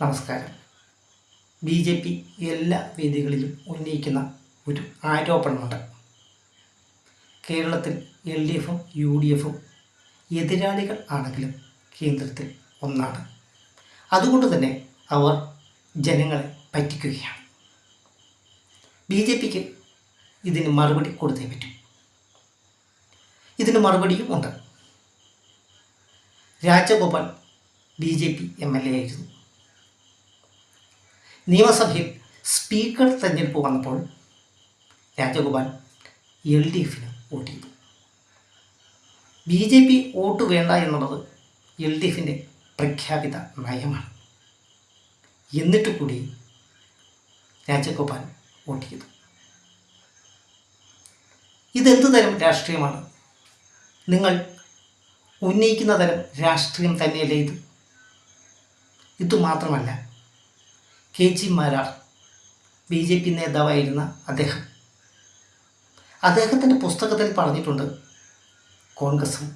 നമസ്കാരം. BJP എല്ലാ വേദികളിലും ഉന്നയിക്കുന്ന ഒരു ആരോപണമുണ്ട്. കേരളത്തിൽ LDFും UDFും എതിരാളികൾ ആണെങ്കിലും കേന്ദ്രത്തിൽ ഒന്നാണ്. അതുകൊണ്ട് തന്നെ അവർ ജനങ്ങളെ പറ്റിക്കുകയാണ്. BJPക്ക് ഇതിന് മറുപടി കൊടുത്തേ പറ്റും. ഇതിന് മറുപടിയും ഉണ്ട്. രാജഗോപാൽ BJP MLA ആയിരുന്നു. നിയമസഭയിൽ സ്പീക്കർ തെരഞ്ഞെടുപ്പ് വന്നപ്പോൾ രാജഗോപാൽ LDFിന് വോട്ട് ചെയ്തു. BJP വോട്ട് വേണ്ട എന്നുള്ളത് LDFിൻ്റെ പ്രഖ്യാപിത നയമാണ്. എന്നിട്ട് കൂടി രാജഗോപാൽ വോട്ട് ചെയ്തു. ഇതെന്ത് തരം രാഷ്ട്രീയമാണ്? നിങ്ങൾ ഉന്നയിക്കുന്ന തരം രാഷ്ട്രീയം തന്നെയല്ലേ ഇത്? ഇതുമാത്രമല്ല, KG മാരാർ BJP നേതാവായിരുന്ന അദ്ദേഹത്തിൻ്റെ പുസ്തകത്തിൽ പറഞ്ഞിട്ടുണ്ട് കോൺഗ്രസും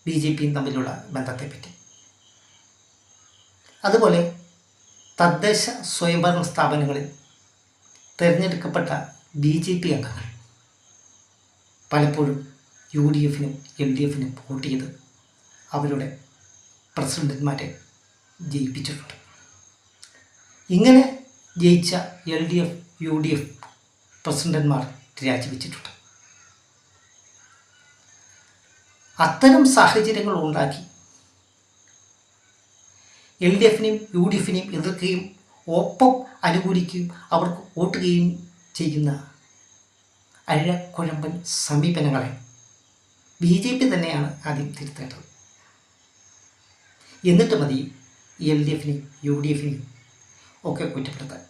BJPയും തമ്മിലുള്ള ബന്ധത്തെപ്പറ്റി. അതുപോലെ തദ്ദേശ സ്വയംഭരണ സ്ഥാപനങ്ങളിൽ തിരഞ്ഞെടുക്കപ്പെട്ട BJP അംഗങ്ങൾ പലപ്പോഴും UDFിനും LDFിനും വോട്ട് ചെയ്ത് അവരുടെ പ്രസിഡന്റുമാരെ ജയിപ്പിച്ചിട്ടുണ്ട്. ഇങ്ങനെ ജയിച്ച LDF UDF പ്രസിഡന്റുമാർ രാജിവെച്ചിട്ടുണ്ട്. അത്തരം സാഹചര്യങ്ങൾ ഉണ്ടാക്കി LDFിനെയും UDFിനെയും എതിർക്കുകയും ഒപ്പം അനുകൂലിക്കുകയും അവർക്ക് വോട്ടുകയും ചെയ്യുന്ന അഴകുഴമ്പൻ സമീപനങ്ങളെ BJP തന്നെയാണ് ആദ്യം തിരുത്തേണ്ടത്. എന്നിട്ട് മതി LDFിനെയും UDFിനെയും ഒക്കെ കുറ്റപ്പെടുത്താൻ.